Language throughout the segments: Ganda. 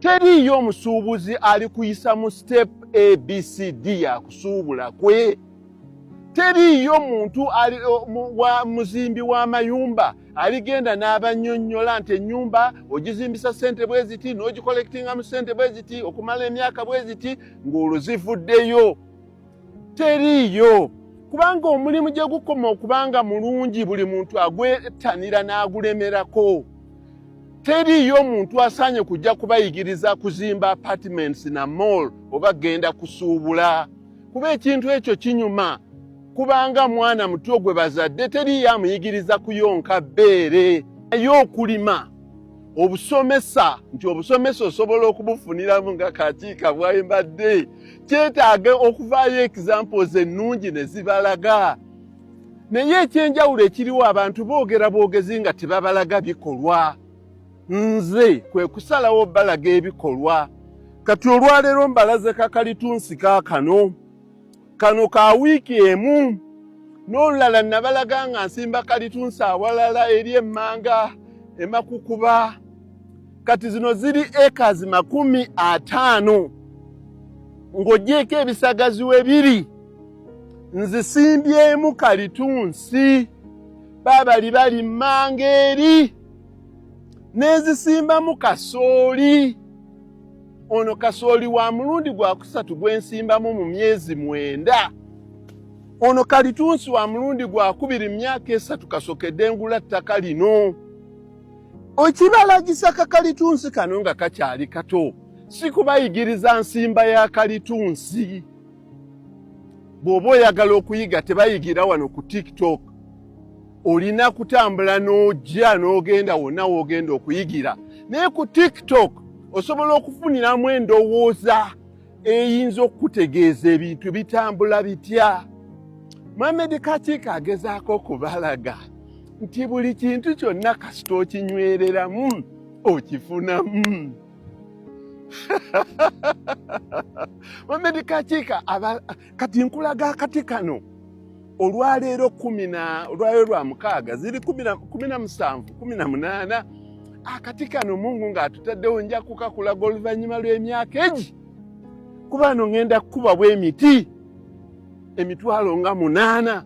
Teriyo omusuubuzi ali kuyisa mu step ABCD ya kusuubula kwe. Teriyo muntu ali muzimbi w'amayumba aligenda n'abannyonnyola nti ennyumba ogizimbisa ssente bwe ziti n'ogikolektinga mu ssente bwe ziti okumala emyaka bwe ziti ng'olwo zivuddeyo. Teriyo. Kubanga omulimu gye gukoma okubanga mulungi buli muntu agwetanira n'agulemerako. Teriyo muntu asaanye kujja kubayigiriza kuzimba apartments na mall oba genda kusuubula. Kuba ekintu ekyo kinyuma. Kubanga mwana muto gwe bazadde teriyo amuyigiriza kuyonka bbeere. Naye okulima obusomesa nti obusomesa osobola okubufuniramu nga kakiika bwayembadde kyetaaga okuvaayo examples ennungi ne zibalaga. Naye ekyenjawulo ekiriwo abantu boogera boogezi nga tebabalaga bikolwa. Nze kwe kusalawo balaga ebikolwa. Kati olwaleero mbalaze kakalitunsi kaakano. Kano ka wiiki emu. N'olulala nabalaga nga nsimba kalitunsi awalala eri emmanga emakukuba. Kati zino ziri acres 50. Ng'oggyeko ebisagazi we biri. Nzisimbyemu kalitunsi. Baabali bali mmanga eri. Nezisimbamu kasooli. Ono kasooli wa mulundi gwa kusatu gwensimbamu mu myezi 9. Ono kalitunsi wa mulundi gwa kubiri myaka 3 kasokedde ngula ttaka lino. Okibalagisa kalitunsi kano nga kakyali kato. Si kubayigiriza nsimba ya kalitunsi. Bw'oba oyagala okuyiga tebayigira wano ku TikTok. Olina kutambula n'ojja n'ogenda wonna w'ogenda okuyigira. Naye ku TikTok osobola okufuniramu endowooza eyinza okutegeeza ebintu bitambula bitya. Mohamed Kakiika agezaako okubalaga nti buli kintu kyonna kasita okinywereramu okifunamu. Mohamed Kakiika kati nkulaga akati kano olwaleero 10 olwaleero lwa 6 ziri 17 18. Akati kano Mungu ng'atutaddewo nja kukakulaga oluvannyuma lw'emyaka egi. Kuba no ngenda kukuba bw'emiti emitwalo nga 8.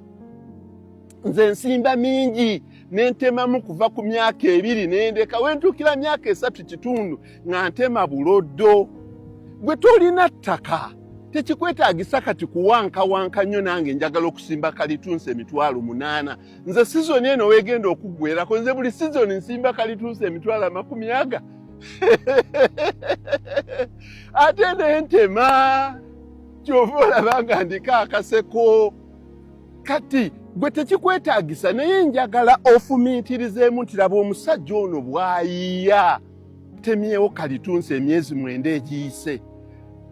Nze nsimba mingi n'entemamu kuva ku myaka 2 n'endeka wentuukira myaka 3.5 nga ntema buloddo. Gwe tolina ttaka tekikwetaagisa kati kuwankawanka nnyo nange njagala okusimba kalitunsi emitwalo 8. Nze sizoni eno weegenda okuggwerako nze buli sizoni nsimba kalitunsi emitwalo 10. Ate n'entema kyova olaba nga ndiko akaseko. Kati gwe tekikwetaagisa naye njagala ofumiitirizeemu nti laba omusajja ono bw'ayiiya temyewo kalitunsi emyezi 9 egiyise.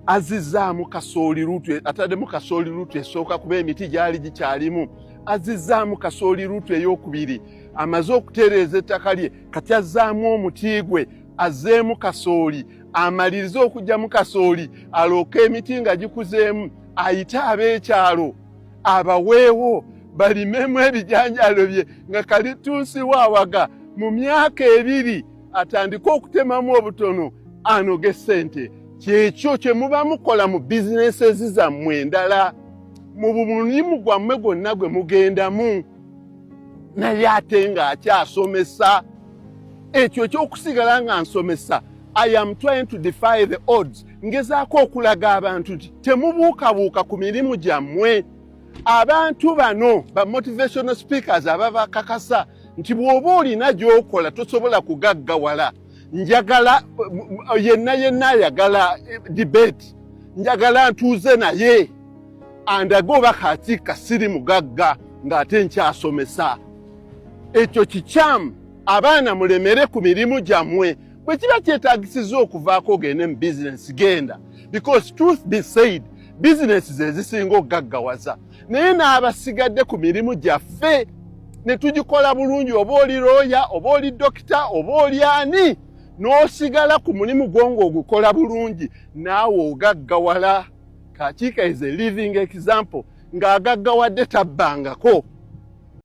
Azizaamu kasooli rutu ataddemu kasooli rutu esooka kuba emiti gyali gikyalimu. Azizaamu kasooli rutu ey'okubiri amaze okutereeza ettaka lye kati azzaamu omuti gwe azzeemu kasooli amalirize okugyamu kasooli alooka emiti nga gikuzeemu ayite ab'ekyalo abaweewo balimemu ebijanjalo bye nga kalitunsi waawaga mu myaka 2 atandika okutemamu obutono anoge ssente. Kyekyo kye muba mukola mu bizinesi zammwe endala mu mulimu gwammwe gwonna gwe mugendamu. Naye ate ng'akyasomesa. Ekyo ekyokusigala nga nsomesa. I am trying to defy the odds. Ngezaako okulaga abantu nti temubuukabuuka ku mirimu gyammwe. Abantu bano ba motivational speakers ababa kakasa nti bw'oba olina gy'okola tosobola kugaggawala. Njagala yenna ayagala debate. Njagala ntuuze naye andagoba Kakiika siri mugagga ng'ate nkyasomesa. Ekyo kikyamu abaana mulemere ku mirimu gyammwe. Bwe kiba kyetaagisiza okuvaako ogende mu bizinesi genda. Because truth be said, bizinesi ze zisinga okugaggawaza. Naye n'abasigadde ku mirimu gyaffe ne tugikola bulungi oba oli looya oba oli dokita oba oli ani. N'osigala ku mulimu gwo ogukola bulungi naawe ogaggawala. Kakiika is a living example ng'agaggawadde tabbangako.